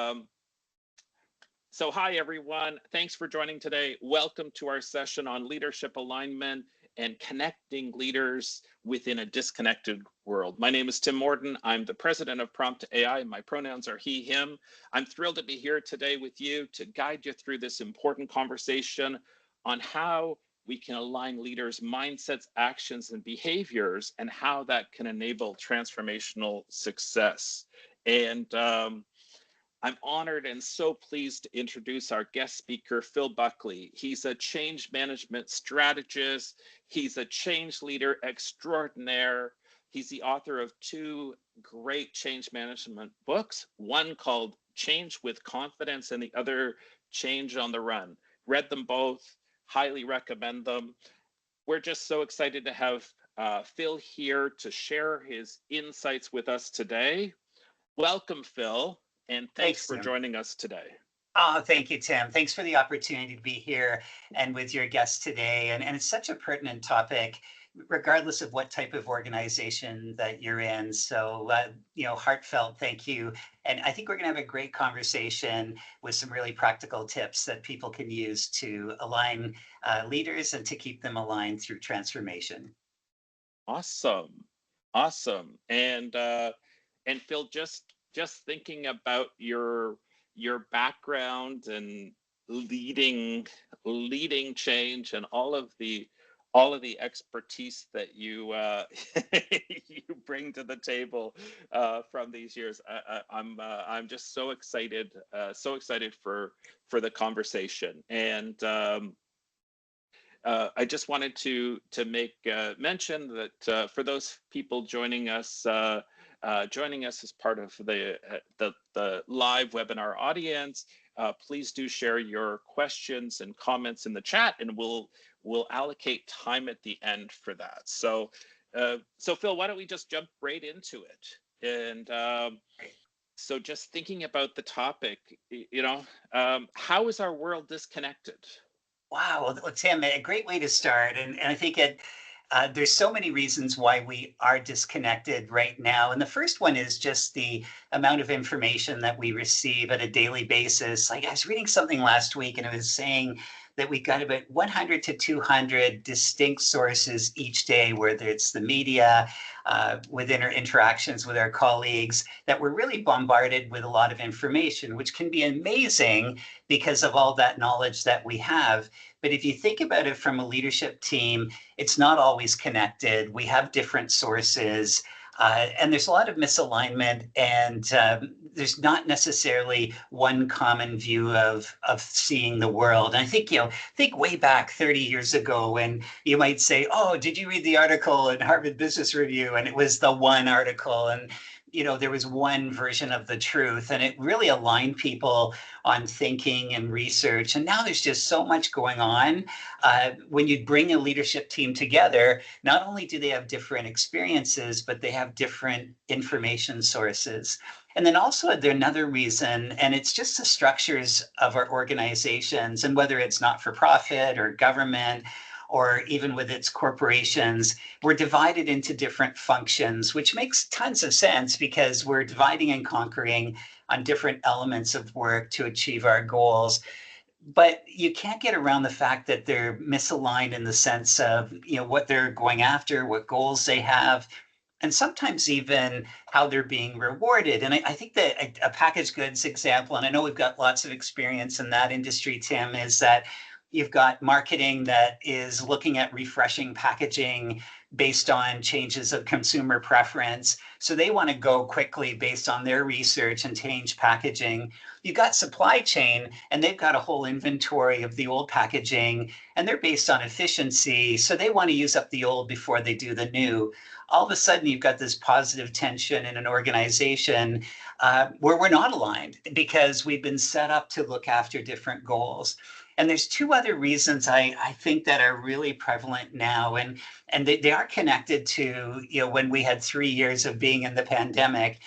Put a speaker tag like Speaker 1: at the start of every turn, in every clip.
Speaker 1: Um, so hi, everyone. Thanks for joining today. Welcome to our session on leadership alignment and connecting leaders within a disconnected world. My name is Tim Morton. I'm the president of Prompt AI. My pronouns are he, him. I'm thrilled to be here today with you to guide you through this important conversation on how we can align leaders' mindsets, actions, and behaviors, and how that can enable transformational success. And I'm honored and so pleased to introduce our guest speaker, Phil Buckley. He's a change management strategist. He's a change leader extraordinaire. He's the author of two great change management books, one called Change with Confidence and the other Change on the Run. Read them both, highly recommend them. We're just so excited to have Phil here to share his insights with us today. Welcome, Phil, and thanks for
Speaker 2: Tim.
Speaker 1: joining us today.
Speaker 2: Oh, thank you, Tim. Thanks for the opportunity to be here and with your guests today. And it's such a pertinent topic, regardless of what type of organization that you're in. So, heartfelt thank you. And I think we're going to have a great conversation with some really practical tips that people can use to align leaders and to keep them aligned through transformation.
Speaker 1: Awesome, and Phil, just thinking about your background and leading change and all of the expertise that you you bring to the table from these years. I'm just so excited for the conversation. And I just wanted to make mention that for those people joining us as part of the live webinar audience, please do share your questions and comments in the chat, and we'll allocate time at the end for that. So Phil, why don't we just jump right into it? And so just thinking about the topic, how is our world disconnected?
Speaker 2: Wow, well, Tim, a great way to start. And I think there's so many reasons why we are disconnected right now. And the first one is just the amount of information that we receive at a daily basis. Like I was reading something last week and it was saying that we got about 100 to 200 distinct sources each day, whether it's the media, within our interactions with our colleagues, that we're really bombarded with a lot of information, which can be amazing because of all that knowledge that we have. But if you think about it from a leadership team, it's not always connected. We have different sources. And there's a lot of misalignment, and there's not necessarily one common view of seeing the world. And I think, think way back 30 years ago when you might say, oh, did you read the article in Harvard Business Review? And it was the one article, and there was one version of the truth, and it really aligned people on thinking and research. And now there's just so much going on. When you bring a leadership team together, not only do they have different experiences, but they have different information sources. And then also another reason, and it's just the structures of our organizations, and whether it's not for profit or government, or even with its corporations, we're divided into different functions, which makes tons of sense because we're dividing and conquering on different elements of work to achieve our goals. But you can't get around the fact that they're misaligned in the sense of, what they're going after, what goals they have, and sometimes even how they're being rewarded. And I think that a packaged goods example, and I know we've got lots of experience in that industry, Tim, is that you've got marketing that is looking at refreshing packaging based on changes of consumer preference. So they want to go quickly based on their research and change packaging. You've got supply chain, and they've got a whole inventory of the old packaging, and they're based on efficiency. So they want to use up the old before they do the new. All of a sudden, you've got this positive tension in an organization where we're not aligned because we've been set up to look after different goals. And there's two other reasons I think that are really prevalent now, and they are connected to when we had 3 years of being in the pandemic.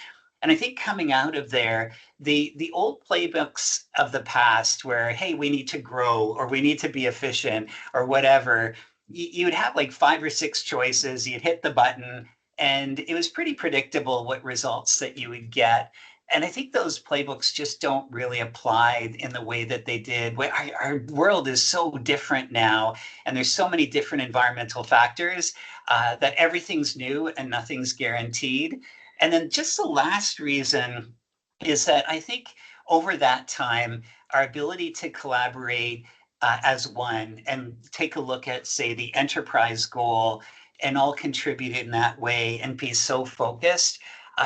Speaker 2: And I think coming out of there, the old playbooks of the past where, hey, we need to grow or we need to be efficient or whatever, you would have like 5 or 6 choices, you'd hit the button, and it was pretty predictable what results that you would get. And I think those playbooks just don't really apply in the way that they did. Our world is so different now, and there's so many different environmental factors that everything's new and nothing's guaranteed. And then just the last reason is that I think over that time, our ability to collaborate as one and take a look at, say, the enterprise goal and all contribute in that way and be so focused.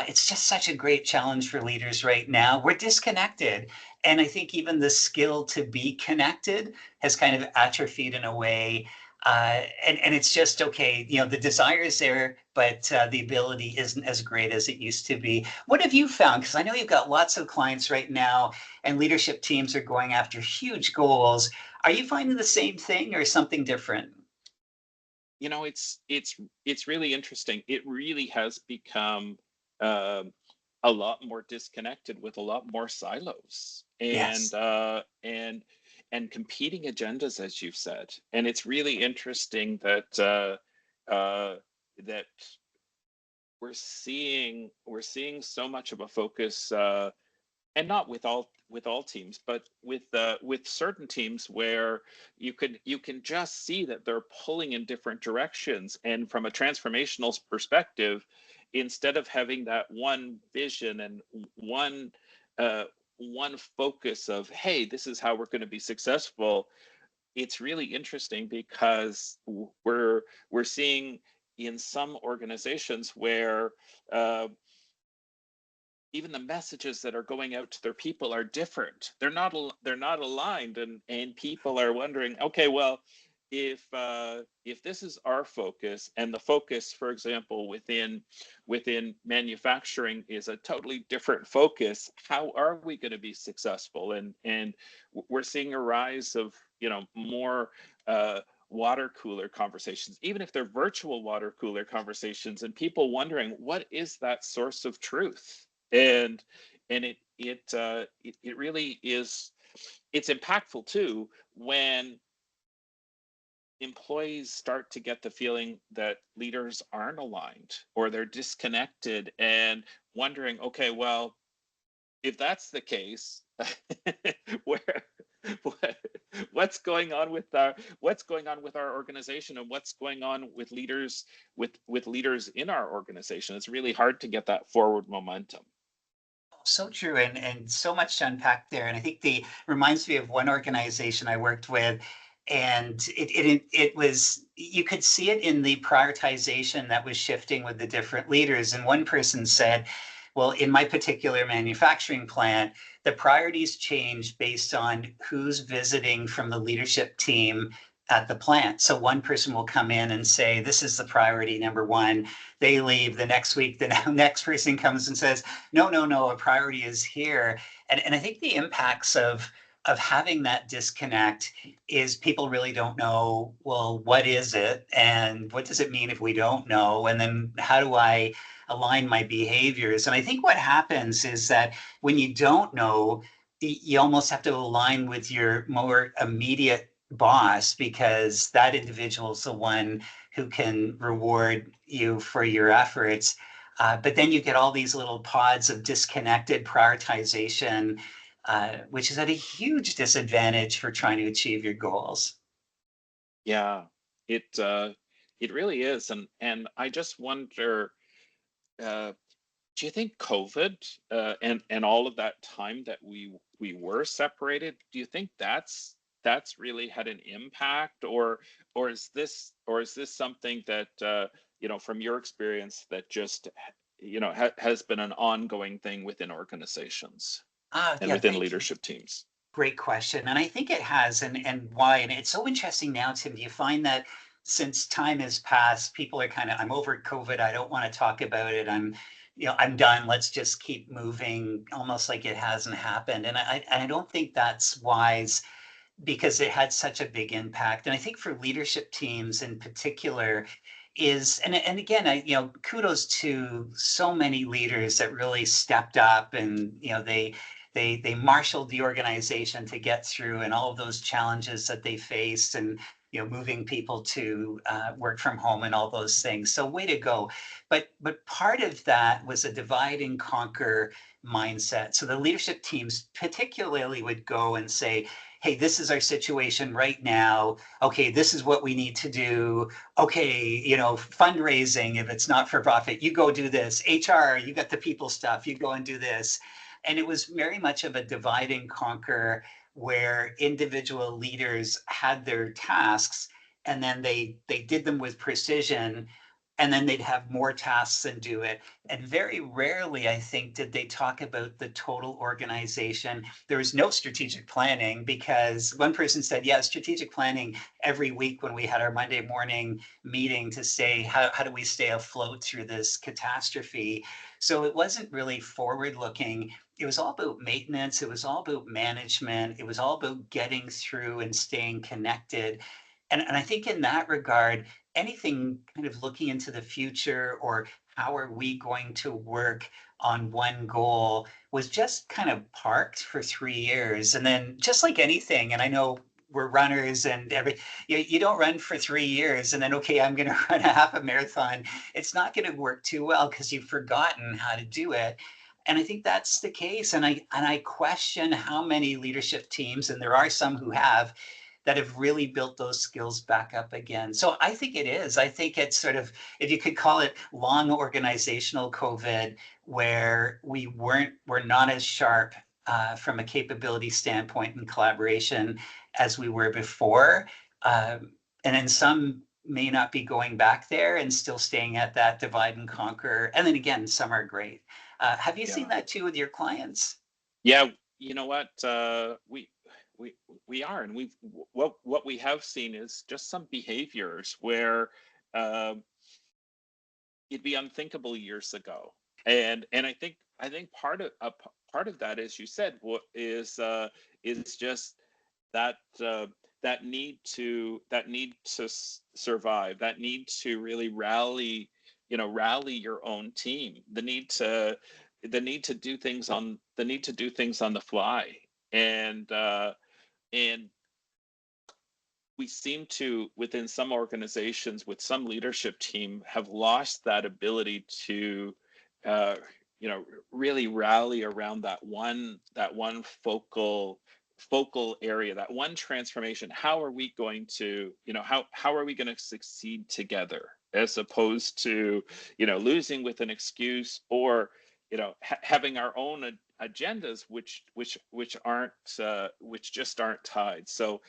Speaker 2: It's just such a great challenge for leaders right now. We're disconnected. And I think even the skill to be connected has kind of atrophied in a way. And it's just okay, the desire is there, but the ability isn't as great as it used to be. What have you found? Because I know you've got lots of clients right now, and leadership teams are going after huge goals. Are you finding the same thing or something different?
Speaker 1: It's really interesting. It really has become uh, a lot more disconnected with a lot more silos
Speaker 2: Yes.
Speaker 1: and competing agendas, as you've said. And it's really interesting that that we're seeing so much of a focus, and not with all teams, but with certain teams where you can just see that they're pulling in different directions. And from a transformational perspective, instead of having that one vision and uh, one focus of, hey, this is how we're going to be successful, it's really interesting because we're seeing in some organizations where uh, even the messages that are going out to their people are different. They're not aligned, and people are wondering, okay, well, if this is our focus, and the focus, for example, within manufacturing is a totally different focus, how are we going to be successful? And we're seeing a rise of more water cooler conversations, even if they're virtual water cooler conversations, and people wondering, what is that source of truth? And it really is. It's impactful too when employees start to get the feeling that leaders aren't aligned or they're disconnected, and wondering, okay, well, if that's the case, where what, what's going on with our organization, and what's going on with leaders in our organization? It's really hard to get that forward momentum.
Speaker 2: So true, and so much to unpack there. And I think the reminds me of one organization I worked with, and it was, you could see it in the prioritization that was shifting with the different leaders. And one person said, well, in my particular manufacturing plant, the priorities change based on who's visiting from the leadership team at the plant. So one person will come in and say, this is the priority number one. They leave the next week, the next person comes and says, no, no, no, a priority is here. And I think the impacts of having that disconnect is people really don't know, well, what is it? And what does it mean if we don't know? And then how do I align my behaviors? And I think what happens is that when you don't know, you almost have to align with your more immediate boss, because that individual is the one who can reward you for your efforts. But then you get all these little pods of disconnected prioritization, which is at a huge disadvantage for trying to achieve your goals.
Speaker 1: Yeah, it really is. And I just wonder, uh, do you think COVID, and all of that time that we were separated, do you think that's really had an impact? Or is this something that, from your experience, that just has been an ongoing thing within organizations and
Speaker 2: Yeah,
Speaker 1: within
Speaker 2: thank you.
Speaker 1: leadership teams?
Speaker 2: Great question. And I think it has, and why. And it's so interesting now, Tim. Do you find that since time has passed, people are kind of, I'm over COVID. I don't want to talk about it. I'm done. Let's just keep moving, almost like it hasn't happened. And I don't think that's wise, because it had such a big impact. And I think for leadership teams in particular, and again, kudos to so many leaders that really stepped up, and they marshaled the organization to get through, and all of those challenges that they faced. And moving people to work from home and all those things. So way to go. But part of that was a divide and conquer mindset. So the leadership teams particularly would go and say, hey, this is our situation right now. Okay, this is what we need to do. Okay, fundraising, if it's not for profit, you go do this. HR, you got the people stuff, you go and do this. And it was very much of a divide and conquer where individual leaders had their tasks and then they did them with precision, and then they'd have more tasks and do it. And very rarely, I think, did they talk about the total organization. There was no strategic planning, because one person said, yeah, strategic planning every week when we had our Monday morning meeting to say, how do we stay afloat through this catastrophe? So it wasn't really forward looking. It was all about maintenance. It was all about management. It was all about getting through and staying connected. And I think in that regard, anything kind of looking into the future, or how are we going to work on one goal, was just kind of parked for 3 years. And then, just like anything, and I know we're runners and you don't run for 3 years and then, okay, I'm going to run a half a marathon. It's not going to work too well because you've forgotten how to do it. And I think that's the case. And I question how many leadership teams, and there are some who have really built those skills back up again. So I think it is. I think it's sort of, if you could call it long organizational COVID, where we're not as sharp from a capability standpoint and collaboration as we were before. And then some may not be going back there and still staying at that divide and conquer. And then again, some are great. Have you seen
Speaker 1: Yeah.
Speaker 2: that too with your clients?
Speaker 1: Yeah, you know what? We are, and what we have seen is just some behaviors where uh, it'd be unthinkable years ago, and I think part of that, as you said, what is just that that need to survive, that need to really rally your own team, the need to do things on the fly, and and we seem to, within some organizations, with some leadership team, have lost that ability to uh, really rally around that one focal area, that one transformation. How are we going to, how are we going to succeed together, as opposed to losing with an excuse, or having our own agendas, which just aren't tied. So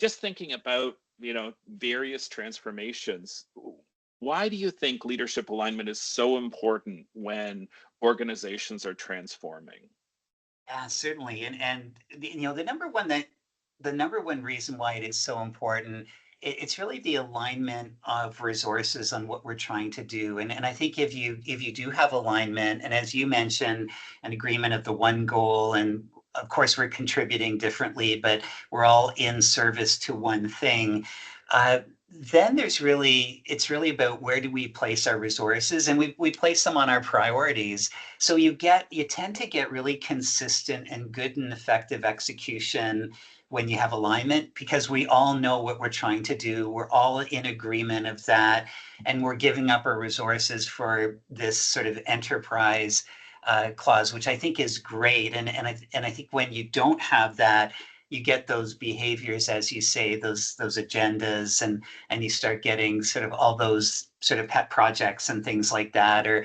Speaker 1: just thinking about various transformations, why do you think leadership alignment is so important when organizations are transforming?
Speaker 2: Yeah, certainly. And the number one reason why it is so important, it's really the alignment of resources on what we're trying to do. And I think if you do have alignment, and as you mentioned, an agreement of the one goal, and of course we're contributing differently, but we're all in service to one thing. Uh, then it's really about where do we place our resources, and we place them on our priorities. So you tend to get really consistent and good and effective execution when you have alignment, because we all know what we're trying to do. We're all in agreement of that, and we're giving up our resources for this sort of enterprise clause, which I think is great. And I think when you don't have that, you get those behaviors, as you say, those agendas, and you start getting sort of all those sort of pet projects and things like that, or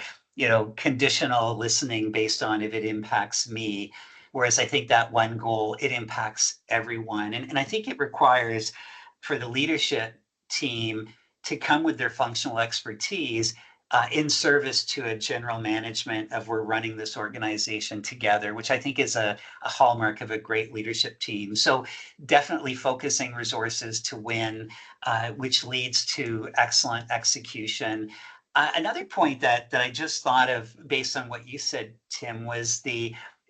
Speaker 2: conditional listening based on if it impacts me. Whereas I think that one goal, it impacts everyone. And I think it requires for the leadership team to come with their functional expertise in service to a general management of, we're running this organization together, which I think is a hallmark of a great leadership team. So definitely focusing resources to win, which leads to excellent execution. Another point that I just thought of based on what you said, Tim, was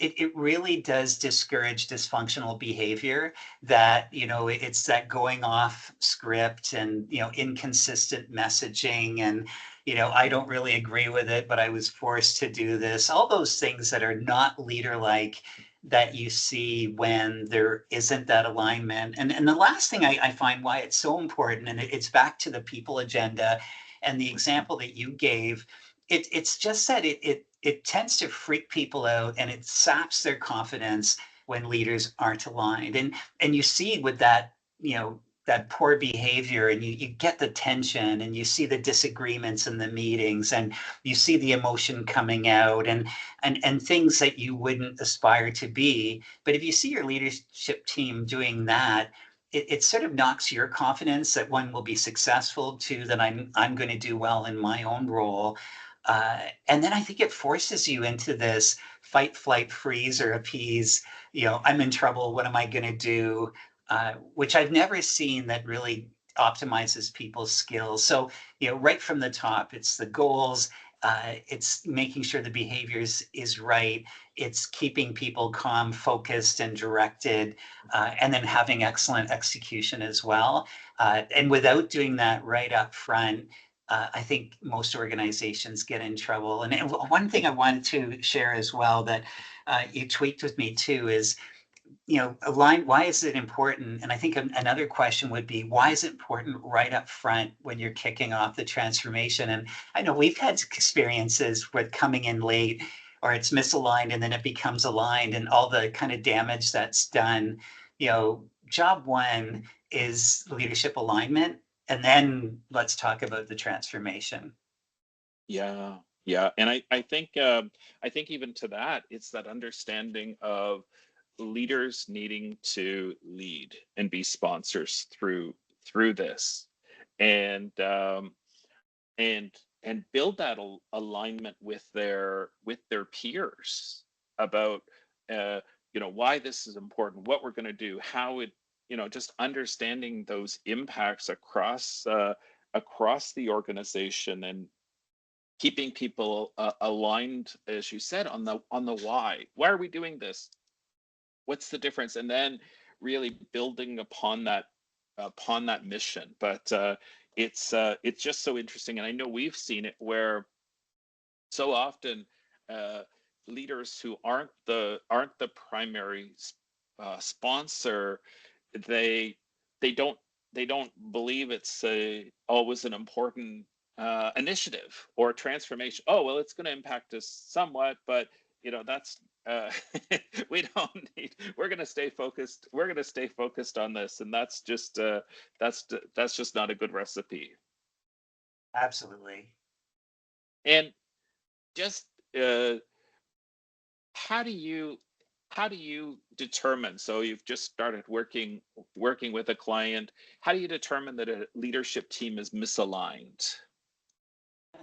Speaker 2: it really does discourage dysfunctional behavior. That it's that going off script, and inconsistent messaging, and I don't really agree with it, but I was forced to do this. All those things that are not leader like, that you see when there isn't that alignment. And the last thing I find why it's so important, and it's back to the people agenda and the example that you gave, it's just that it tends to freak people out and it saps their confidence when leaders aren't aligned. And you see with that, that poor behavior, and you get the tension and you see the disagreements in the meetings, and you see the emotion coming out, and things that you wouldn't aspire to be. But if you see your leadership team doing that, it sort of knocks your confidence that one will be successful, two, that I'm going to do well in my own role. And then I think it forces you into this fight, flight, freeze, or appease. I'm in trouble. What am I going to do? Which I've never seen that really optimizes people's skills. So, right from the top, it's the goals, it's making sure the behaviors is right, it's keeping people calm, focused, and directed, and then having excellent execution as well. And without doing that right up front, I think most organizations get in trouble. And one thing I wanted to share as well that you tweaked with me too is, align, why is it important? And I think another question would be, why is it important right up front when you're kicking off the transformation? And I know we've had experiences with coming in late, or it's misaligned and then it becomes aligned, and all the kind of damage that's done. Job one is leadership alignment, and then let's talk about the transformation.
Speaker 1: Yeah, yeah, and I think even to that, it's that understanding of leaders needing to lead and be sponsors through this, and and and build that alignment with their peers about why this is important, what we're going to do, how it, just understanding those impacts across the organization, and keeping people aligned, as you said, on the why are we doing this, what's the difference, and then really building upon that mission. But it's just so interesting, and I know we've seen it where so often uh, leaders who aren't the primary sponsor, they they don't they don't believe it's always an important initiative or transformation. Oh well, it's going to impact us somewhat, but that's uh, we don't need. We're going to stay focused. We're going to stay focused on this, and that's just not a good recipe.
Speaker 2: Absolutely.
Speaker 1: And just uh, how do you determine, so you've just started working with a client, how do you determine that a leadership team is misaligned?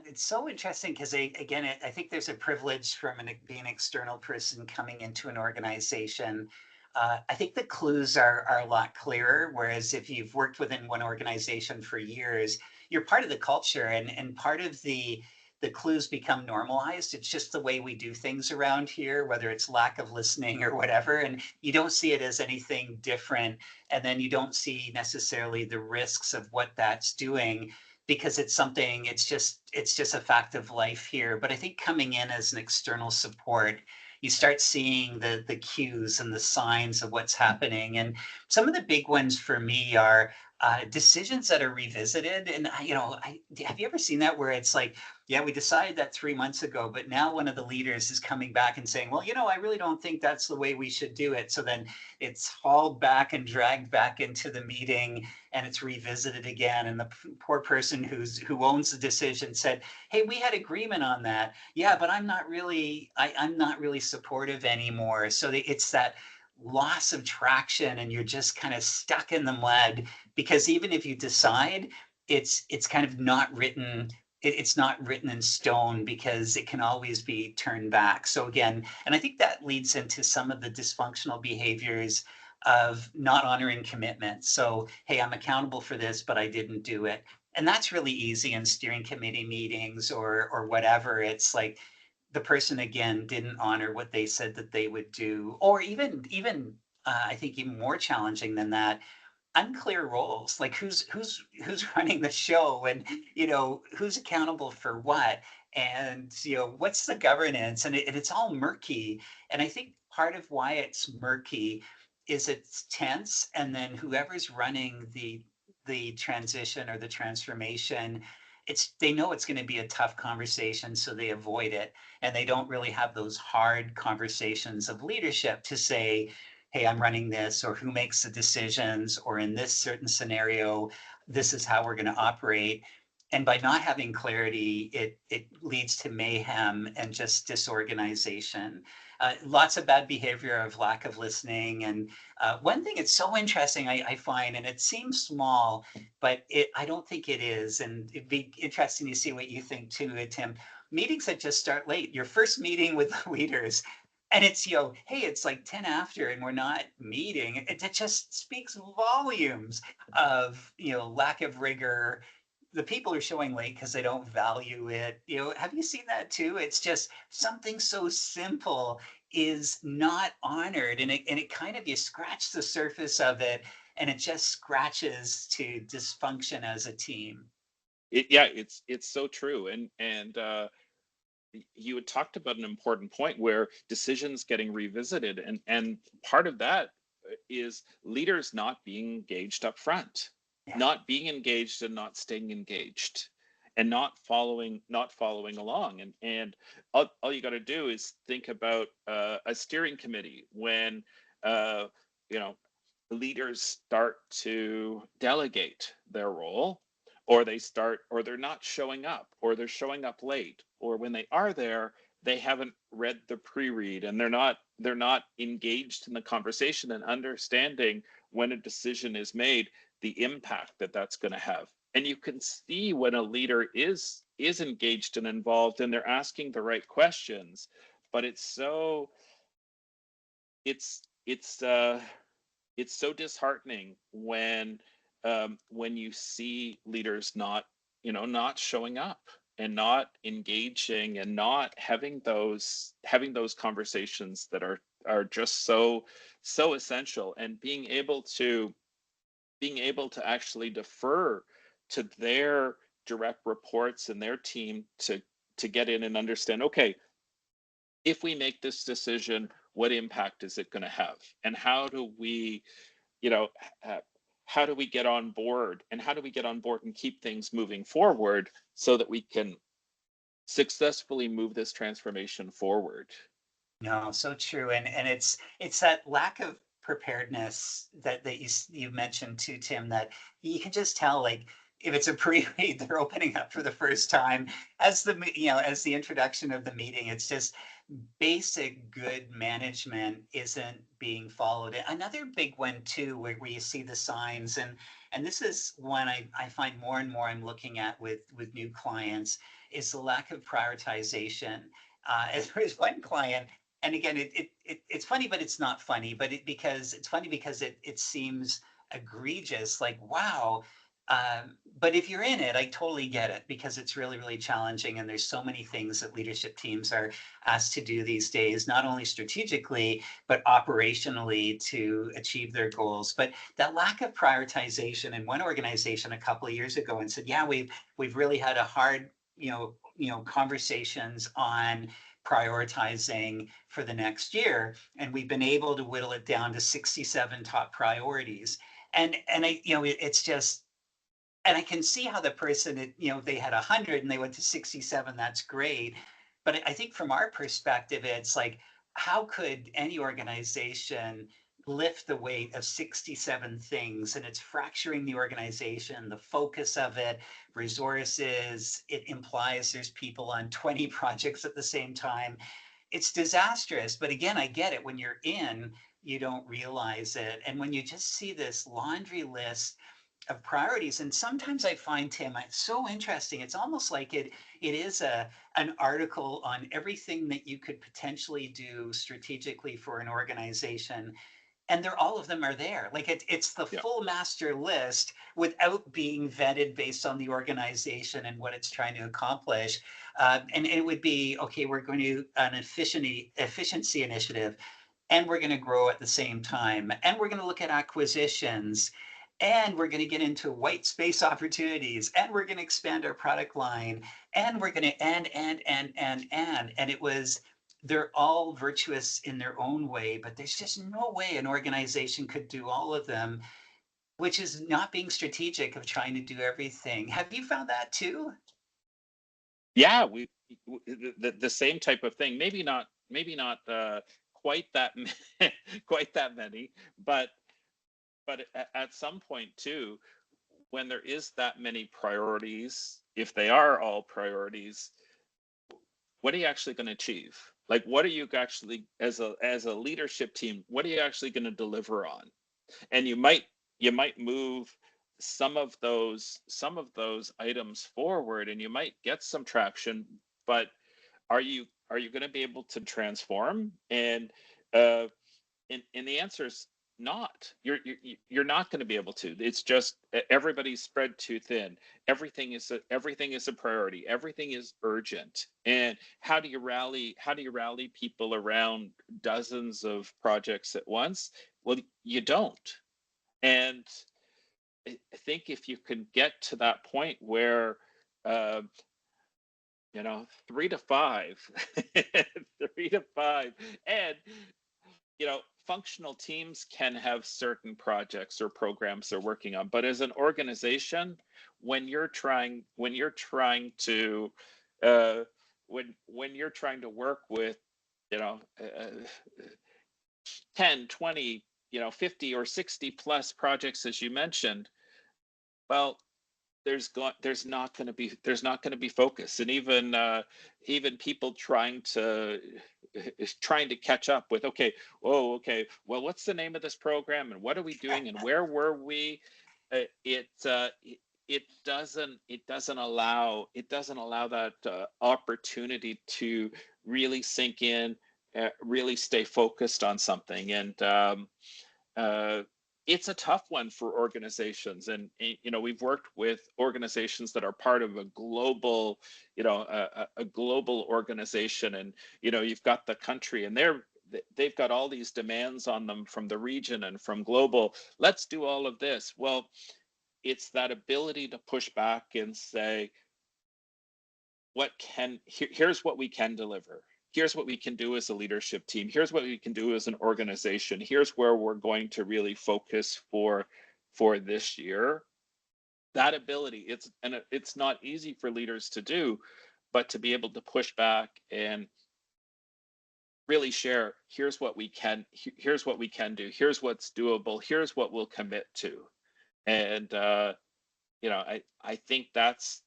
Speaker 2: It's so interesting because, again, I think there's a privilege from being an external person coming into an organization. I think the clues are a lot clearer. Whereas if you've worked within one organization for years, you're part of the culture, and part of the clues become normalized. It's just the way we do things around here, whether it's lack of listening or whatever, and you don't see it as anything different. And then you don't see necessarily the risks of what that's doing, because it's just a fact of life here. But I think coming in as an external support, you start seeing the cues and the signs of what's happening. And some of the big ones for me are decisions that are revisited. And have you ever seen that, where it's like, yeah, we decided that 3 months ago, but now one of the leaders is coming back and saying, well, I really don't think that's the way we should do it. So then it's hauled back and dragged back into the meeting, and it's revisited again. And the poor person who owns the decision said, hey, we had agreement on that. Yeah, but I'm not really supportive anymore. So it's that loss of traction, and you're just kind of stuck in the mud, because even if you decide, it's kind of not written. It's not written in stone, because it can always be turned back. So again, and I think that leads into some of the dysfunctional behaviors of not honoring commitments. So, hey, I'm accountable for this, but I didn't do it. And that's really easy in steering committee meetings or whatever. It's like the person again didn't honor what they said that they would do, or even I think even more challenging than that, unclear roles, like who's running the show, and who's accountable for what, and what's the governance, and it's all murky. And I think part of why it's murky is it's tense, and then whoever's running the transition or the transformation, they know it's going to be a tough conversation, so they avoid it, and they don't really have those hard conversations of leadership to say, hey, I'm running this, or who makes the decisions, or in this certain scenario, this is how we're going to operate. And by not having clarity, it leads to mayhem and just disorganization. Lots of bad behavior of lack of listening. And one thing it's so interesting, I find, and it seems small, but I don't think it is. And it'd be interesting to see what you think too, Tim. Meetings that just start late. Your first meeting with the leaders, and it's, hey, it's like 10 after and we're not meeting. It just speaks volumes of, lack of rigor. The people are showing late because they don't value it. Have you seen that too? It's just something so simple is not honored, and it kind of, you scratch the surface of it and it just scratches to dysfunction as a team.
Speaker 1: Yeah, it's so true. And you had talked about an important point where decisions getting revisited, and part of that is leaders not being engaged up front,
Speaker 2: Yeah.
Speaker 1: not being engaged and not staying engaged, and not following along. And all you got to do is think about a steering committee when uh, you know leaders start to delegate their role, or they're not showing up, or they're showing up late, or when they are there, they haven't read the pre-read, and they're not engaged in the conversation and understanding when a decision is made, the impact that that's going to have. And you can see when a leader is engaged and involved, and they're asking the right questions. But it's it's so disheartening when you see leaders not showing up and not engaging and not having those conversations that are just so essential, and being able to actually defer to their direct reports and their team to get in and understand, okay, if we make this decision, what impact is it going to have, and you know uh, how do we get on board, and keep things moving forward so that we can successfully move this transformation forward.
Speaker 2: No, so true. And it's that lack of preparedness that you mentioned too, Tim, that you can just tell, like, if it's a pre-read, they're opening up for the first time as as the introduction of the meeting. It's just basic good management isn't being followed. Another big one too, where you see the signs, and this is one I find more and more I'm looking at with new clients, is the lack of prioritization. As there is one client, and again, it's funny, but it's not funny, but it's funny because it seems egregious, like, wow. But if you're in it, I totally get it, because it's really, really challenging. And there's so many things that leadership teams are asked to do these days, not only strategically, but operationally to achieve their goals. But that lack of prioritization, in one organization a couple of years ago, and said, yeah, we've really had a hard, conversations on prioritizing for the next year, and we've been able to whittle it down to 67 top priorities. And it's just, and I can see how the person, they had 100 and they went to 67, that's great. But I think from our perspective, it's like, how could any organization lift the weight of 67 things? And it's fracturing the organization, the focus of it, resources. It implies there's people on 20 projects at the same time. It's disastrous. But again, I get it. When you're in, you don't realize it. And when you just see this laundry list of priorities, and sometimes I find, Tim, it's so interesting, it's almost like it is an article on everything that you could potentially do strategically for an organization, and all of them are there. Like, it's the
Speaker 1: Yeah.
Speaker 2: full master list without being vetted based on the organization and what it's trying to accomplish. And it would be, okay, we're going to an efficiency initiative, and we're going to grow at the same time, and we're going to look at acquisitions, and we're going to get into white space opportunities, and we're going to expand our product line, and we're going to and it was they're all virtuous in their own way, but there's just no way an organization could do all of them, which is not being strategic of trying to do everything. Have you found that too?
Speaker 1: Yeah, the same type of thing. Maybe not quite that quite that many, but at some point too, when there is that many priorities, if they are all priorities, what are you actually going to achieve? Like, what are you actually, as a leadership team, what are you actually going to deliver on? And you might move some of those items forward, and you might get some traction, but are you going to be able to transform? And the answer is not. You're not going to be able to. It's just everybody's spread too thin. Everything is a priority. Everything is urgent. And how do you rally people around dozens of projects at once? Well, you don't. And I think if you can get to that point where uh, 3 to 5 3 to 5, and functional teams can have certain projects or programs they're working on, but as an organization, when you're trying to uh, when you're trying to work with you know uh, 10, 20, 50 or 60 plus projects, as you mentioned, well, there's not going to be focus. And even people trying to catch up with, okay, okay, well, what's the name of this program and what are we doing and where were we? It doesn't allow that opportunity to really sink in, really stay focused on something. And uh, it's a tough one for organizations. And we've worked with organizations that are part of a global, a global organization. And you've got the country, and they've got all these demands on them from the region and from global. Let's do all of this. Well, it's that ability to push back and say, here's what we can deliver. Here's what we can do as a leadership team. Here's what we can do as an organization. Here's where we're going to really focus for this year. That ability, it's not easy for leaders to do, but to be able to push back and really share, here's what we can do, here's what's doable, here's what we'll commit to. And I think that's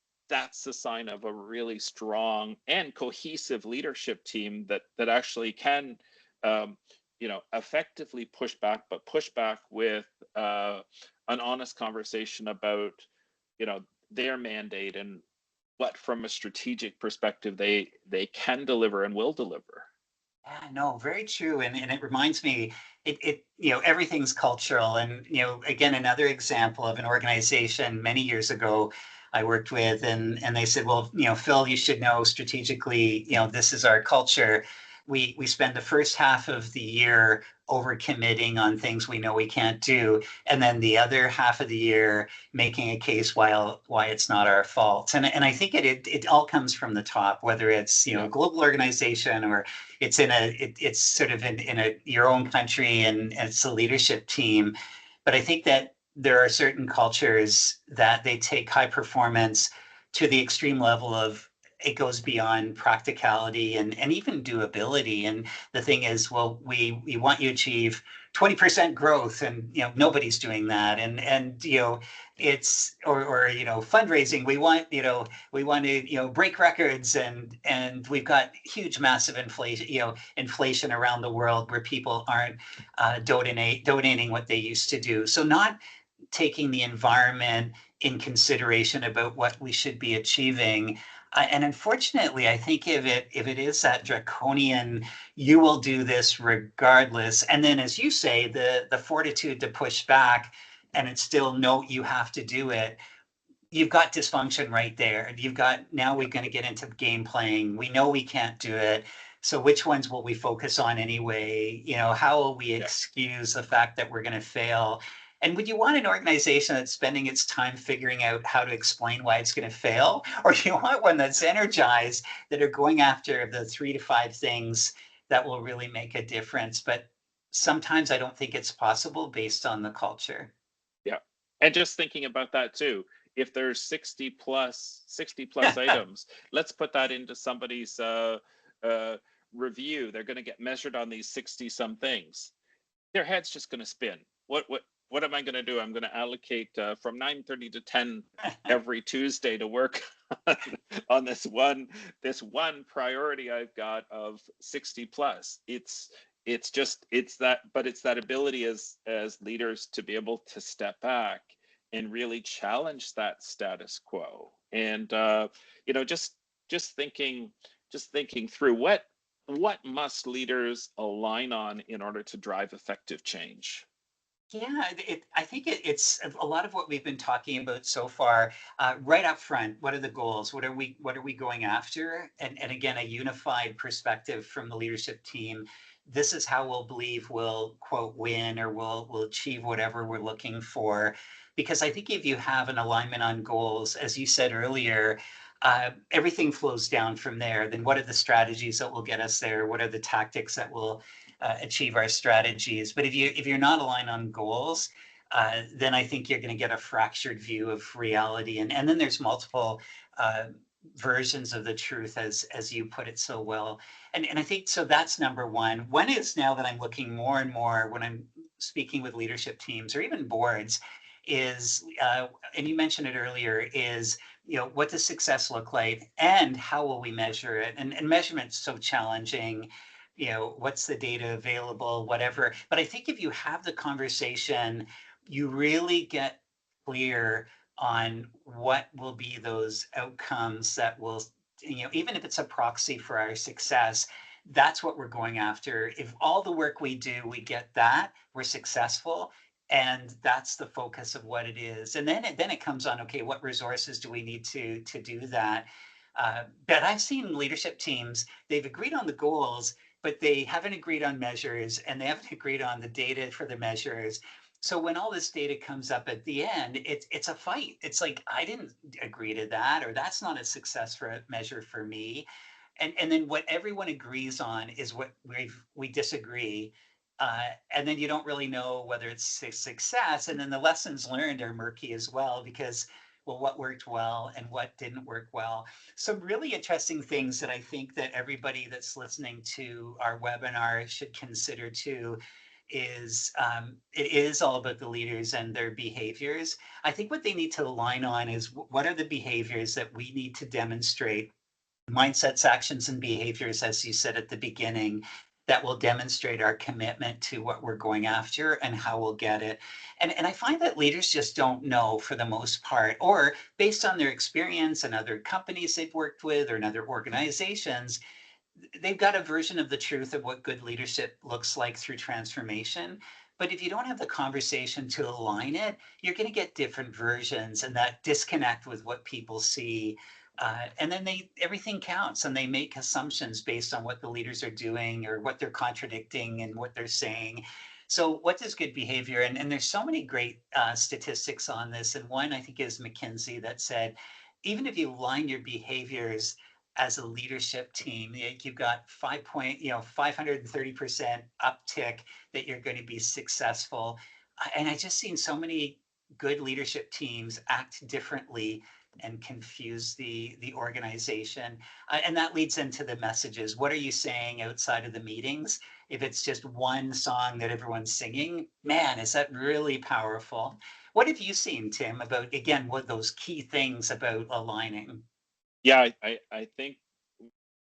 Speaker 1: the sign of a really strong and cohesive leadership team that actually can effectively push back, but push back with an honest conversation about their mandate and what, from a strategic perspective, they can deliver and will deliver.
Speaker 2: Yeah, no, very true. And it reminds me, everything's cultural. And, again, another example of an organization many years ago I worked with, and they said, well, Phil, you should know strategically, this is our culture. We spend the first half of the year overcommitting on things we know we can't do, and then the other half of the year making a case why it's not our fault. And I think it all comes from the top, whether it's a
Speaker 1: Yeah.
Speaker 2: global organization or it's sort of in your own country, and it's a leadership team. But I think that there are certain cultures that they take high performance to the extreme level of it goes beyond practicality and even doability. And the thing is, well, we want you to achieve 20% growth, and nobody's doing that. And it's or fundraising. We want to break records, and we've got huge massive inflation around the world where people aren't donating what they used to do. So not taking the environment in consideration about what we should be achieving. And unfortunately, I think if it is that draconian, you will do this regardless. And then, as you say, the fortitude to push back, and it's still no, you have to do it. You've got dysfunction right there. Now we're going to get into game playing. We know we can't do it. So which ones will we focus on anyway? How will we
Speaker 1: Yeah.
Speaker 2: excuse the fact that we're going to fail? And would you want an organization that's spending its time figuring out how to explain why it's going to fail? Or do you want one that's energized, that are going after the 3 to 5 things that will really make a difference? But sometimes I don't think it's possible based on the culture.
Speaker 1: Yeah. And just thinking about that too, if there's 60 plus items, let's put that into somebody's uh, review. They're going to get measured on these 60 some things. Their head's just going to spin. What am I going to do? I'm going to allocate from 9:30 to 10 every Tuesday to work on this one priority I've got of 60 plus. It's that, but it's that ability as leaders to be able to step back and really challenge that status quo. And you know, just thinking just thinking through what must leaders align on in order to drive effective change.
Speaker 2: Yeah, I think it's a lot of what we've been talking about so far. Right up front, what are the goals? What are we going after? And again, a unified perspective from the leadership team. This is how we'll believe we'll quote win, or we'll achieve whatever we're looking for. Because I think if you have an alignment on goals, as you said earlier, everything flows down from there. Then what are the strategies that will get us there? What are the tactics that will achieve our strategies? But if you're not aligned on goals, then I think you're going to get a fractured view of reality. And then there's multiple uh, versions of the truth, as you put it so well. And I think so. That's number one. One is, now that I'm looking more and more when I'm speaking with leadership teams or even boards, is and you mentioned it earlier, is, what does success look like and how will we measure it? And measurement's so challenging. What's the data available, whatever. But I think if you have the conversation, you really get clear on what will be those outcomes that will, even if it's a proxy for our success, that's what we're going after. If all the work we do, we get that, we're successful. And that's the focus of what it is. And then it comes on, okay, what resources do we need to do that? But I've seen leadership teams, they've agreed on the goals, but they haven't agreed on measures, and they haven't agreed on the data for the measures. So when all this data comes up at the end, it's a fight. It's like, I didn't agree to that, or that's not a success for a measure for me. And then what everyone agrees on is what we disagree. And then you don't really know whether it's a success. And then the lessons learned are murky as well, because, well, what worked well and what didn't work well. Some really interesting things that I think that everybody that's listening to our webinar should consider too is, it is all about the leaders and their behaviors. I think what they need to align on is, what are the behaviors that we need to demonstrate, mindsets, actions, and behaviors, as you said at the beginning, that will demonstrate our commitment to what we're going after and how we'll get it. And I find that leaders just don't know for the most part, or based on their experience and other companies they've worked with or in other organizations, they've got a version of the truth of what good leadership looks like through transformation. But if you don't have the conversation to align it, you're going to get different versions, and that disconnect with what people see. And then everything counts, and they make assumptions based on what the leaders are doing or what they're contradicting and what they're saying. So what does good behavior? And there's so many great statistics on this. And one, I think, is McKinsey, that said, even if you line your behaviors as a leadership team, you've got 530% uptick that you're going to be successful. And I just seen so many good leadership teams act differently and confuse the organization. And that leads into the messages. What are you saying outside of the meetings? If it's just one song that everyone's singing, man, is that really powerful? What have you seen, Tim, about, again, what those key things about aligning?
Speaker 1: Yeah, I think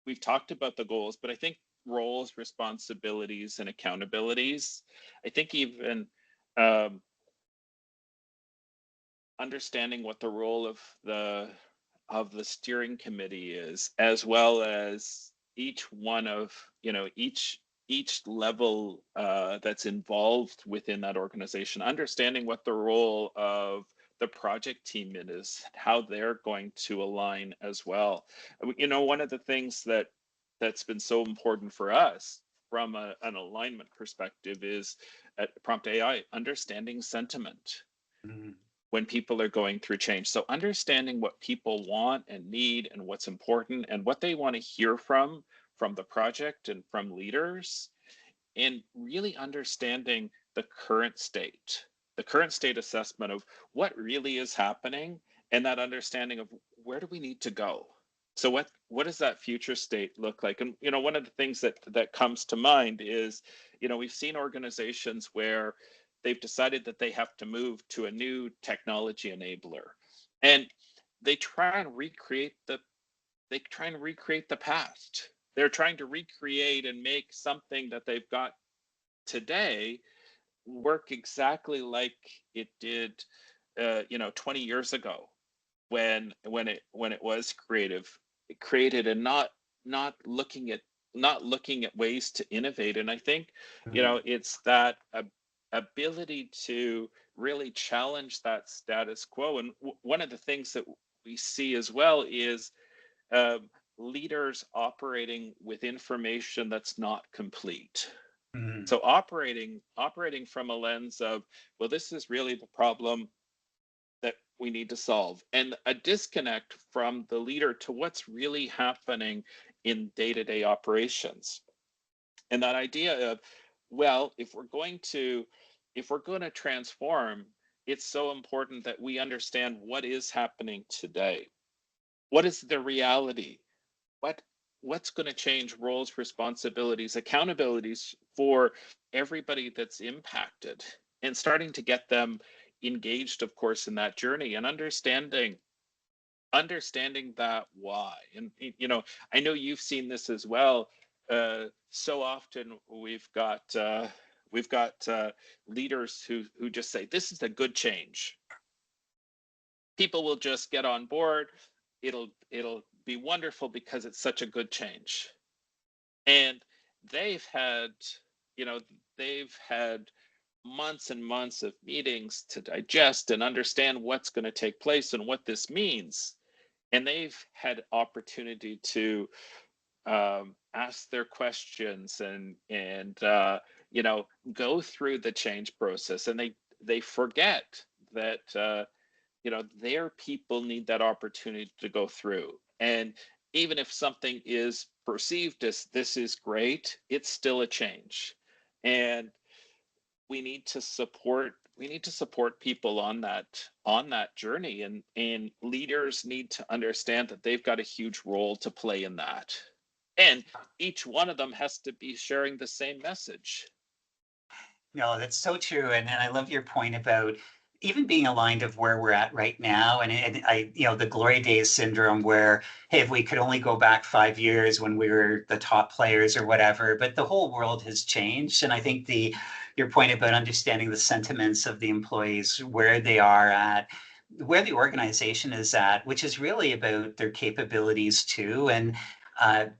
Speaker 1: we've talked about the goals, but I think roles, responsibilities, and accountabilities. I think even um, understanding what the role of the steering committee is, as well as each one of, each level that's involved within that organization, understanding what the role of the project team is, how they're going to align as well. One of the things that's been so important for us from an alignment perspective is prompt AI, understanding sentiment
Speaker 2: Mm.
Speaker 1: when people are going through change. So understanding what people want and need and what's important and what they want to hear from the project and from leaders, and really understanding the current state assessment of what really is happening, and that understanding of where do we need to go. So what does that future state look like? And one of the things that comes to mind is, we've seen organizations where they've decided that they have to move to a new technology enabler, and they try and recreate the past. They're trying to recreate and make something that they've got today work exactly like it did 20 years ago, when it was created, and not looking at ways to innovate. And I think
Speaker 2: Mm.
Speaker 1: it's that ability to really challenge that status quo. And one of the things that we see as well is um, leaders operating with information that's not complete.
Speaker 2: Mm.
Speaker 1: So operating from a lens of, well, this is really the problem that we need to solve, and a disconnect from the leader to what's really happening in day-to-day operations. And that idea of, well, if we're going to transform, it's so important that we understand what is happening today. What is the reality? what what's going to change roles, responsibilities, accountabilities for everybody that's impacted, and starting to get them engaged, of course, in that journey, and understanding that why. And I know you've seen this as well. So often we've got leaders who just say this is a good change. People will just get on board. It'll be wonderful because it's such a good change. And they've had you know they've had months and months of meetings to digest and understand what's going to take place and what this means. And they've had opportunity to ask their questions and go through the change process. And they forget that their people need that opportunity to go through. And even if something is perceived as this is great, it's still a change. And we need to support people on that journey, and leaders need to understand that they've got a huge role to play in that. And each one of them has to be sharing the same message.
Speaker 2: No, that's so true. And I love your point about even being aligned of where we're at right now. And the glory days syndrome where, hey, if we could only go back 5 years when we were the top players or whatever, but the whole world has changed. And I think your point about understanding the sentiments of the employees, where they are at, where the organization is at, which is really about their capabilities too. And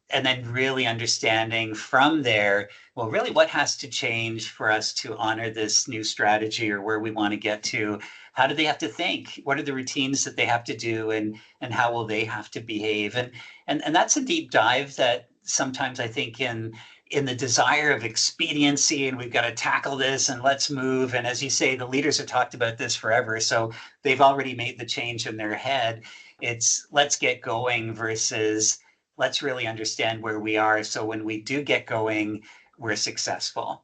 Speaker 2: then really understanding from there, well, really what has to change for us to honor this new strategy or where we want to get to? How do they have to think? What are the routines that they have to do, and how will they have to behave? And that's a deep dive that sometimes I think in the desire of expediency, and we've got to tackle this and let's move. And as you say, the leaders have talked about this forever. So they've already made the change in their head. It's let's get going versus let's really understand where we are. So when we do get going, we're successful.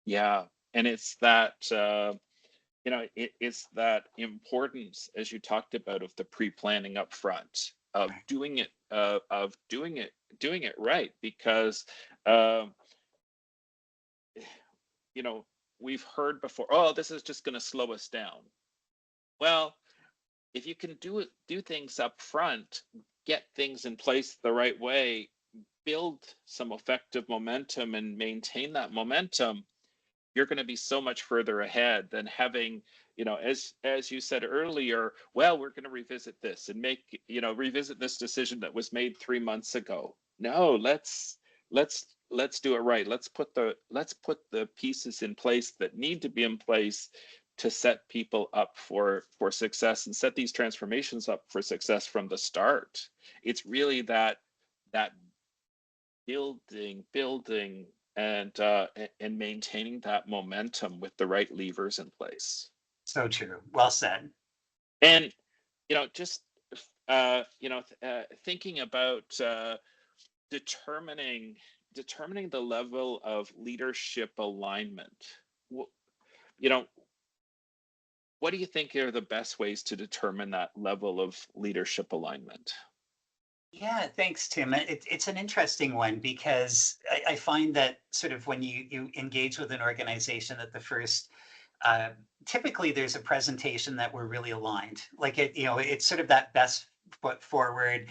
Speaker 1: Yeah. And it's that it's that importance, as you talked about, of the pre-planning up front, of doing it right. Because um, you know we've heard before, oh, this is just going to slow us down. Well, if you can do things up front, get things in place the right way, build some effective momentum and maintain that momentum, you're going to be so much further ahead than having, as you said earlier, well, we're going to revisit this and revisit this decision that was made 3 months ago. No, let's do it right. Let's put the pieces in place that need to be in place to set people up for success, and set these transformations up for success from the start. It's really that building and maintaining that momentum with the right levers in place.
Speaker 2: So true. Well said.
Speaker 1: And just thinking about determining the level of leadership alignment. You know, what do you think are the best ways to determine that level of leadership alignment?
Speaker 2: Yeah, thanks, Tim. It's an interesting one because I find that sort of when you engage with an organization at the first, uh, typically there's a presentation that we're really aligned. Like it's sort of that best foot forward.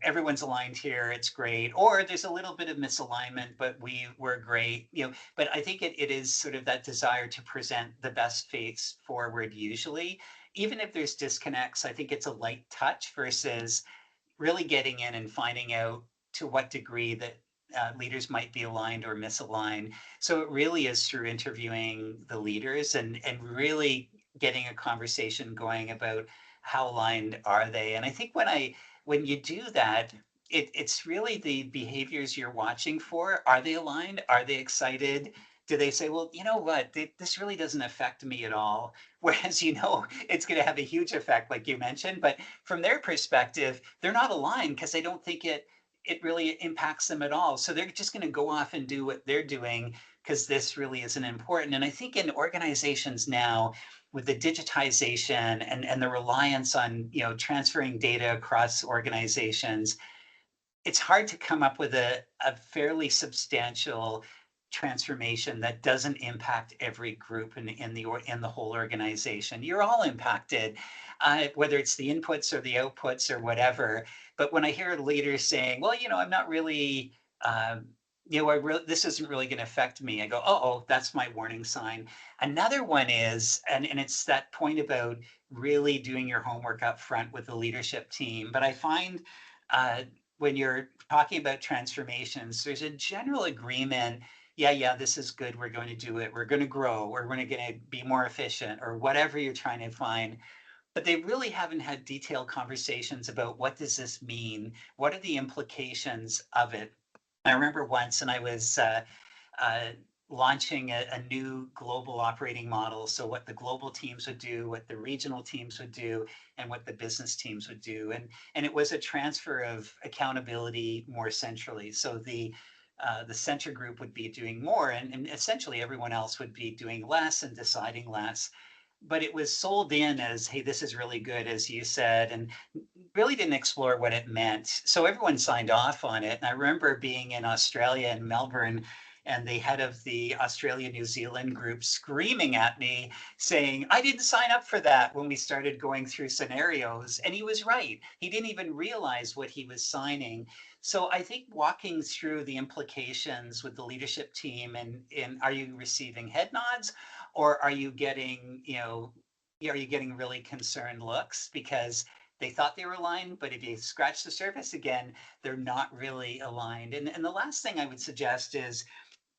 Speaker 2: Everyone's aligned here. It's great. Or there's a little bit of misalignment, but we're great. But I think it is sort of that desire to present the best face forward. Usually, even if there's disconnects, I think it's a light touch versus really getting in and finding out to what degree that leaders might be aligned or misaligned. So it really is through interviewing the leaders and really getting a conversation going about how aligned are they. And I think when you do that, it's really the behaviors you're watching for. Are they aligned? Are they excited? Do they say, well, you know what, this really doesn't affect me at all? Whereas, it's going to have a huge effect, like you mentioned. But from their perspective, they're not aligned because they don't think it really impacts them at all. So they're just going to go off and do what they're doing because this really isn't important. And I think in organizations now, with the digitization and the reliance on transferring data across organizations, it's hard to come up with a fairly substantial transformation that doesn't impact every group in the whole organization. You're all impacted, whether it's the inputs or the outputs or whatever. But when I hear leaders saying, "Well, I'm not really," this isn't really going to affect me. I go, oh, that's my warning sign. Another one is, and it's that point about really doing your homework up front with the leadership team. But I find uh, when you're talking about transformations, there's a general agreement. Yeah, this is good. We're going to do it. We're going to grow. Or we're going to be more efficient, or whatever you're trying to find. But they really haven't had detailed conversations about what does this mean? What are the implications of it? I remember once, and I was uh, launching a new global operating model. So what the global teams would do, what the regional teams would do, and what the business teams would do. And it was a transfer of accountability more centrally. So the center group would be doing more, and essentially everyone else would be doing less and deciding less. But it was sold in as, hey, this is really good, as you said, and really didn't explore what it meant. So everyone signed off on it. And I remember being in Australia in Melbourne, and the head of the Australia New Zealand group screaming at me saying, I didn't sign up for that when we started going through scenarios. And he was right. He didn't even realize what he was signing. So I think walking through the implications with the leadership team and are you receiving head nods, or are you getting really concerned looks because they thought they were aligned, but if you scratch the surface again, they're not really aligned. And the last thing I would suggest is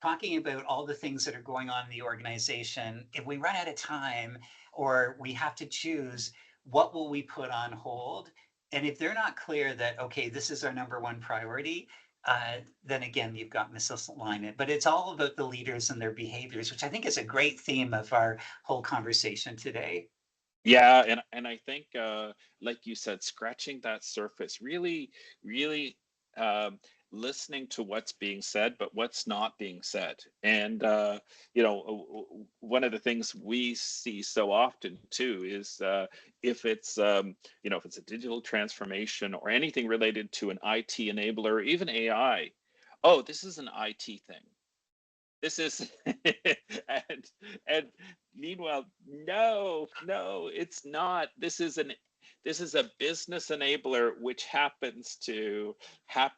Speaker 2: talking about all the things that are going on in the organization. If we run out of time or we have to choose, what will we put on hold? And if they're not clear that, okay, this is our number one priority, then again, you've got misalignment. But it's all about the leaders and their behaviors, which I think is a great theme of our whole conversation today.
Speaker 1: Yeah, and I think, like you said, scratching that surface, really listening to what's being said, but what's not being said. And one of the things we see so often too is if it's a digital transformation or anything related to an IT enabler, or even AI. Oh, this is an IT thing. This is and and meanwhile, no, it's not. This is a business enabler which happens to have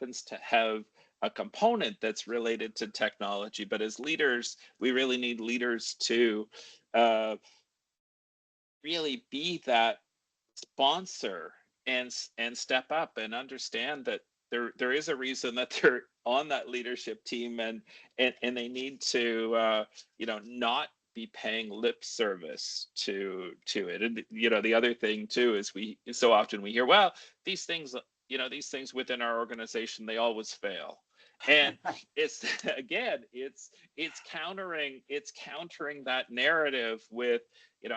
Speaker 1: a component that's related to technology. But as leaders, we really need leaders to uh, really be that sponsor and step up and understand that there is a reason that they're on that leadership team, and they need to not be paying lip service to it. And the other thing too is we so often we hear, well, these things within our organization, they always fail. And it's again, it's countering that narrative with,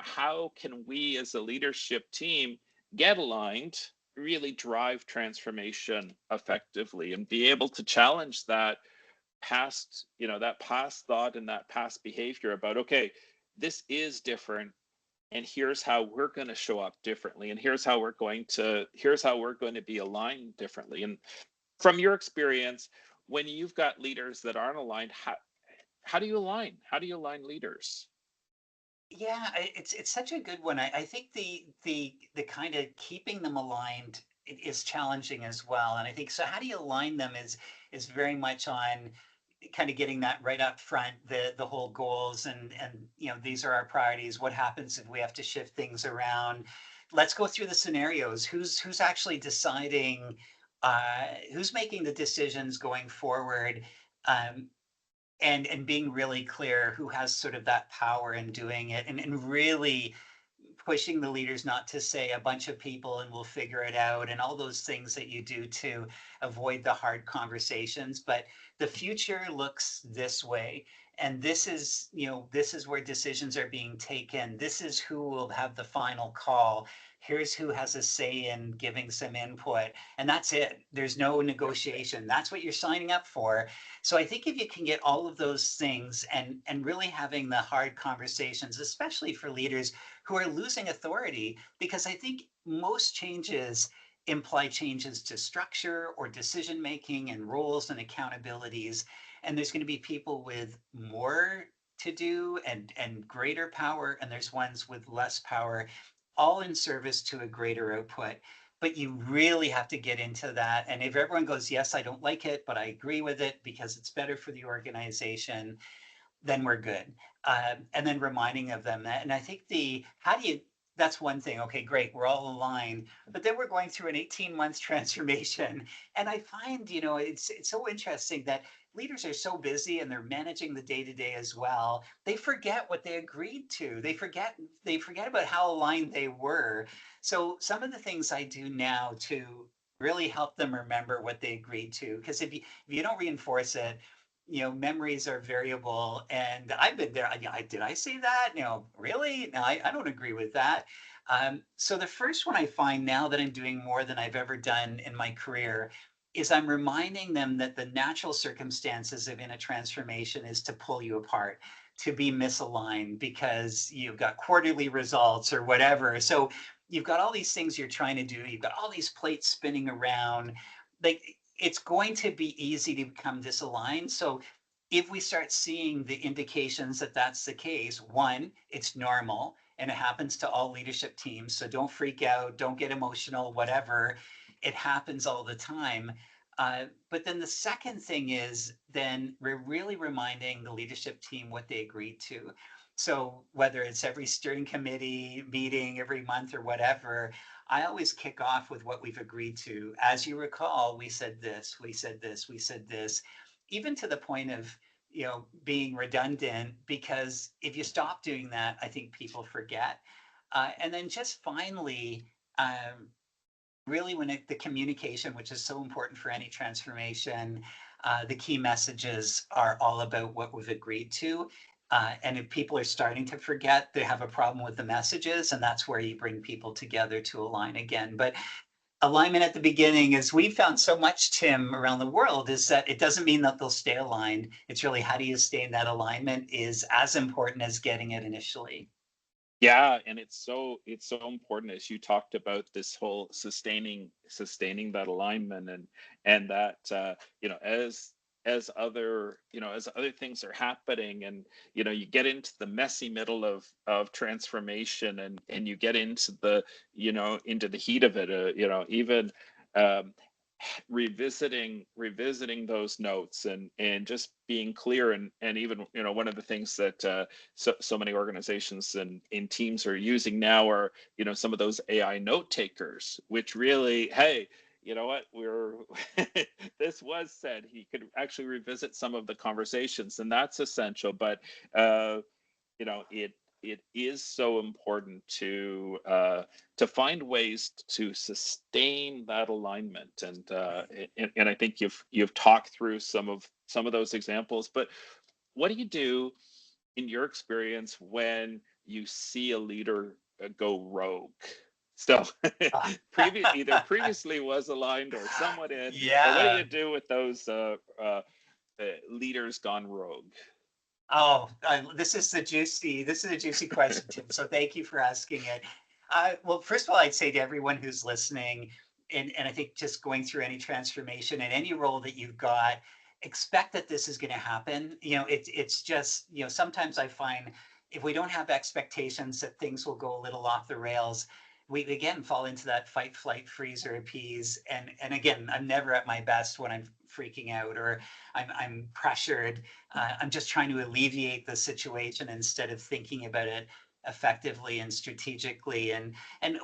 Speaker 1: how can we as a leadership team get aligned, really drive transformation effectively, and be able to challenge that past thought and that past behavior about, okay, this is different, and here's how we're going to show up differently, and here's how we're going to be aligned differently. And from your experience, when you've got leaders that aren't aligned, how do you align? How do you align leaders?
Speaker 2: Yeah, it's such a good one. I think the kind of keeping them aligned is challenging as well. And I think so. How do you align them is very much on kind of getting that right up front, the whole goals and these are our priorities. What happens if we have to shift things around? Let's go through the scenarios. Who's actually deciding? Who's making the decisions going forward? Um, and being really clear who has sort of that power in doing it, and really pushing the leaders not to say a bunch of people and we'll figure it out and all those things that you do to avoid the hard conversations. But the future looks this way, and this is where decisions are being taken. This is who will have the final call. Here's who has a say in giving some input, and that's it. There's no negotiation. That's what you're signing up for. So I think if you can get all of those things and really having the hard conversations, especially for leaders who are losing authority, because I think most changes imply changes to structure or decision making and roles and accountabilities. And there's going to be people with more to do and greater power, and there's ones with less power, all in service to a greater output. But you really have to get into that. And if everyone goes, yes, I don't like it, but I agree with it because it's better for the organization, then we're good. And then reminding of them that. And I think how do you, that's one thing. Okay, great. We're all aligned. But then we're going through an 18-month transformation. And I find, it's so interesting that leaders are so busy and they're managing the day to day as well. They forget what they agreed to. They forget about how aligned they were. So some of the things I do now to really help them remember what they agreed to, because if you don't reinforce it, memories are variable, and I've been there. Did I say that? Really? No, I don't agree with that. So the first one I find now that I'm doing more than I've ever done in my career is I'm reminding them that the natural circumstances of in a transformation is to pull you apart, to be misaligned because you've got quarterly results or whatever. So you've got all these things you're trying to do. You've got all these plates spinning around. Like, it's going to be easy to become disaligned. So if we start seeing the indications that that's the case, one, it's normal and it happens to all leadership teams. So don't freak out, don't get emotional, whatever. It happens all the time. But then the second thing is then we're really reminding the leadership team what they agreed to. So whether it's every steering committee meeting every month or whatever, I always kick off with what we've agreed to. As you recall, we said this, we said this, we said this, even to the point of, being redundant, because if you stop doing that, I think people forget. And then just finally, really the communication, which is so important for any transformation, the key messages are all about what we've agreed to. And if people are starting to forget, they have a problem with the messages, and that's where you bring people together to align again. But alignment at the beginning, as we've found so much, Tim, around the world, is that it doesn't mean that they'll stay aligned. It's really how do you stay in that alignment is as important as getting it initially.
Speaker 1: Yeah, and it's so important, as you talked about, this whole sustaining that alignment, and that as other things are happening, and you get into the messy middle of transformation, and you get into the heat of it, even um revisiting those notes, and just being clear, and even one of the things that so many organizations and in teams are using now are some of those AI note takers, which really, hey, you know what, we're this was said, he could actually revisit some of the conversations, and that's essential. But uh it it is so important to find ways to sustain that alignment, and I think you've talked through some of those examples. But what do you do in your experience when you see a leader go rogue? So either previously was aligned or somewhat in, but what do
Speaker 2: Yeah.
Speaker 1: you do with those leaders gone rogue?
Speaker 2: Oh, this is a juicy question, Tim. So thank you for asking it. Well, first of all, I'd say to everyone who's listening, and I think just going through any transformation in any role that you've got, expect that this is going to happen. It's just, sometimes I find if we don't have expectations that things will go a little off the rails, we again fall into that fight, flight, freeze, or appease. And again, I'm never at my best when I'm freaking out or I'm pressured. I'm just trying to alleviate the situation instead of thinking about it effectively and strategically. And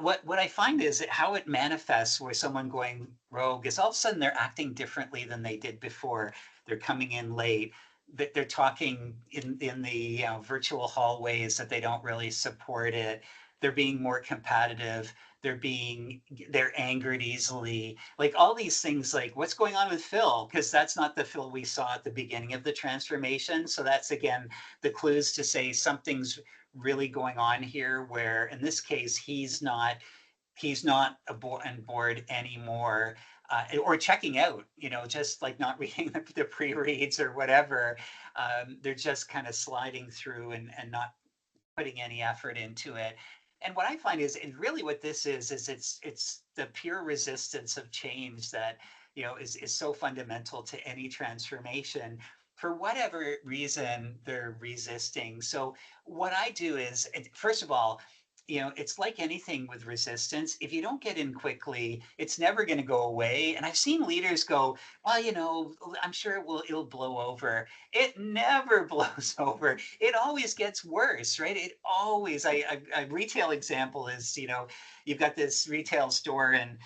Speaker 2: what I find is that how it manifests where someone going rogue is all of a sudden they're acting differently than they did before. They're coming in late. They're talking in the virtual hallways that they don't really support it. They're being more competitive. They're angered easily, like all these things. Like what's going on with Phil, because that's not the Phil we saw at the beginning of the transformation. So that's again the clues to say something's really going on here, where in this case he's not on board anymore, or checking out, just like not reading the pre-reads or whatever. They're just kind of sliding through and not putting any effort into it. And what I find is, and really what this is it's the pure resistance of change that is so fundamental to any transformation. For whatever reason, they're resisting. So what I do is, first of all, it's like anything with resistance. If you don't get in quickly, it's never going to go away. And I've seen leaders go, well, I'm sure it'll blow over. It never blows over. It always gets worse, right? It always. A retail example is, you've got this retail store and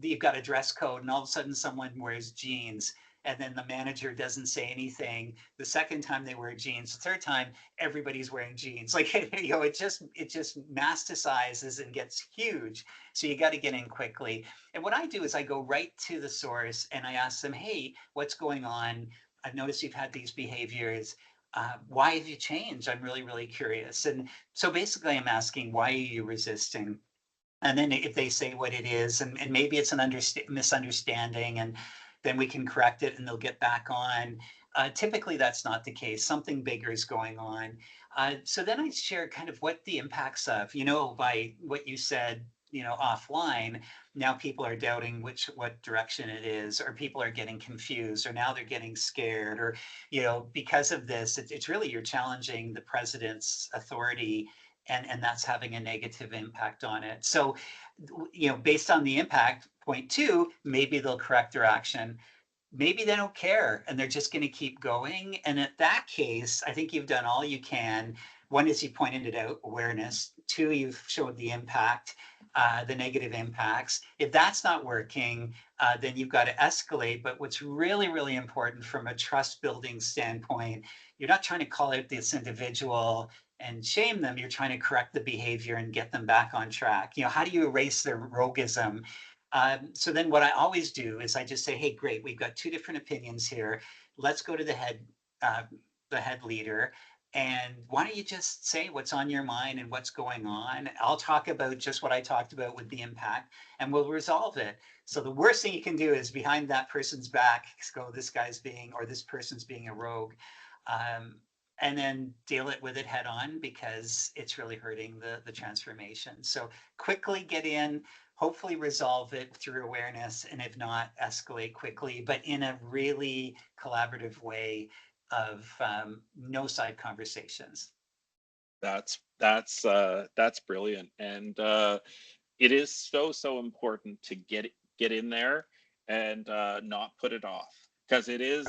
Speaker 2: you've got a dress code, and all of a sudden someone wears jeans. And then the manager doesn't say anything. The second time they wear jeans, the third time everybody's wearing jeans. Like it just masticizes and gets huge. So you got to get in quickly. And what I do is I go right to the source and I ask them, hey, what's going on? I've noticed you've had these behaviors. Why have you changed? I'm really, really curious. And so basically, I'm asking, why are you resisting? And then if they say what it is, and maybe it's an misunderstanding, and then we can correct it and they'll get back on. Typically, that's not the case. Something bigger is going on. So then I share kind of what the impacts of, by what you said, offline. Now people are doubting what direction it is, or people are getting confused, or now they're getting scared, or because of this, it's really you're challenging the president's authority, and that's having a negative impact on it. So, based on the impact, point two, maybe they'll correct their action. Maybe they don't care and they're just going to keep going. And at that case, I think you've done all you can. One is you pointed it out, awareness. Two, you've showed the impact, the negative impacts. If that's not working, then you've got to escalate. But what's really, really important from a trust building standpoint, you're not trying to call out this individual and shame them. You're trying to correct the behavior and get them back on track. How do you erase their roguism? So then what I always do is I just say, hey, great, we've got two different opinions here. Let's go to uh, the head leader. And why don't you just say what's on your mind and what's going on? I'll talk about just what I talked about with the impact, and we'll resolve it. So the worst thing you can do is behind that person's back, go, this guy's being, or this person's being a rogue. Um, and then deal with it head on, because it's really hurting the transformation. So quickly get in, hopefully resolve it through awareness, and if not, escalate quickly, but in a really collaborative way of no side conversations.
Speaker 1: That's brilliant, and it is so important to get in there and not put it off, because it is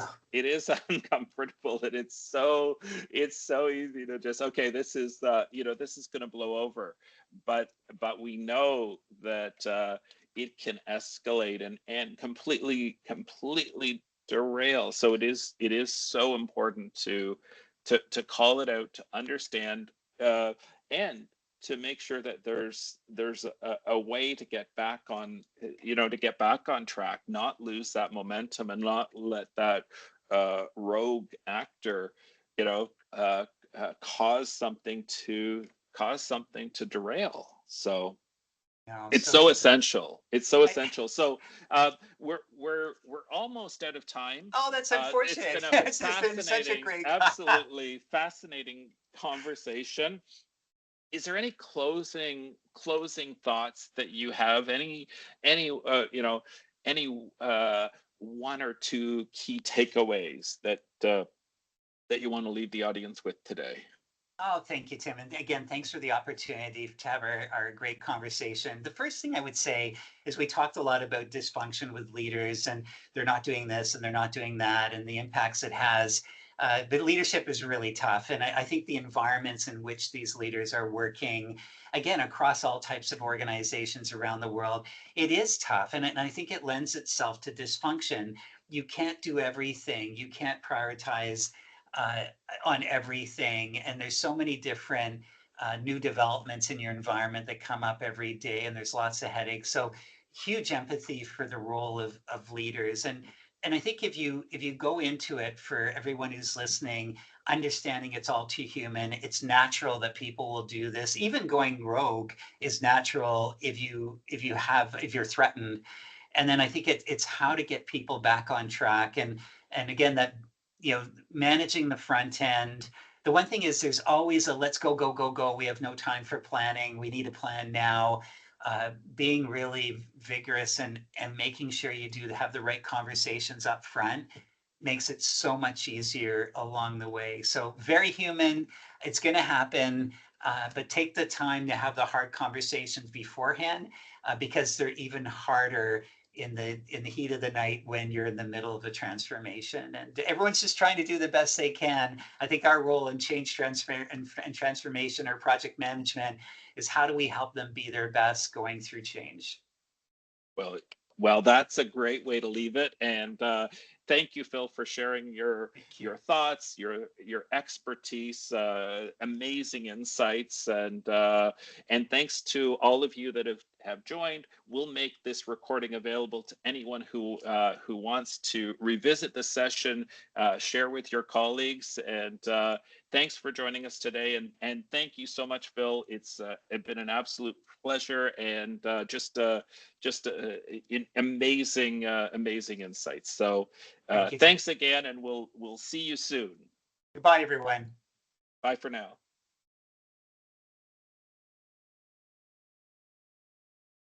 Speaker 1: uncomfortable, and it's so easy to just, okay, this is going to blow over, but we know that it can escalate and completely derail. So it is so important to call it out, to understand and to make sure that there's a way to get back on, to get back on track, not lose that momentum, and not let that rogue actor, you know, cause something to derail. So
Speaker 2: No,
Speaker 1: it's
Speaker 2: so
Speaker 1: so
Speaker 2: true.
Speaker 1: essential. It's so
Speaker 2: I,
Speaker 1: essential. So we're almost out of time.
Speaker 2: oh, that's
Speaker 1: It's
Speaker 2: unfortunate.
Speaker 1: been a
Speaker 2: This has been such a
Speaker 1: fascinating,
Speaker 2: great.
Speaker 1: absolutely fascinating conversation. Is there any closing thoughts that you have? Any any one or two key takeaways that you want to leave the audience with today?
Speaker 2: Oh, thank you, Tim. And again, thanks for the opportunity to have our great conversation. The first thing I would say is we talked a lot about dysfunction with leaders, and they're not doing this and they're not doing that, and the impacts it has. But leadership is really tough. And I think the environments in which these leaders are working, again, across all types of organizations around the world, it is tough. And I think it lends itself to dysfunction. You can't do everything, you can't prioritize uh, on everything. And there's so many different new developments in your environment that come up every day, and there's lots of headaches. So huge empathy for the role of leaders. And I think if you go into it, for everyone who's listening, understanding it's all too human, it's natural that people will do this. Even going rogue is natural if you're threatened. And then I think it's how to get people back on track. And again, that, managing the front end. The one thing is, there's always a let's go, go, go, go. We have no time for planning. We need a plan now. Being really vigorous and making sure you do have the right conversations up front makes it so much easier along the way. So very human. It's going to happen, but take the time to have the hard conversations beforehand, because they're even harder in the heat of the night when you're in the middle of a transformation, and everyone's just trying to do the best they can. I think our role in change transfer and transformation or project management is, how do we help them be their best going through change?
Speaker 1: Well, well, that's a great way to leave it. And thank you, Phil, for sharing
Speaker 2: Thank you.
Speaker 1: your thoughts, your expertise, amazing insights, and thanks to all of you that have joined. We'll make this recording available to anyone who wants to revisit the session, share with your colleagues, and thanks for joining us today. And thank you so much, Phil. It's been an absolute pleasure, and just amazing, amazing insights. So
Speaker 2: Thank you, Tim.
Speaker 1: thanks again, and we'll see you soon.
Speaker 2: Goodbye, everyone.
Speaker 1: Bye for now.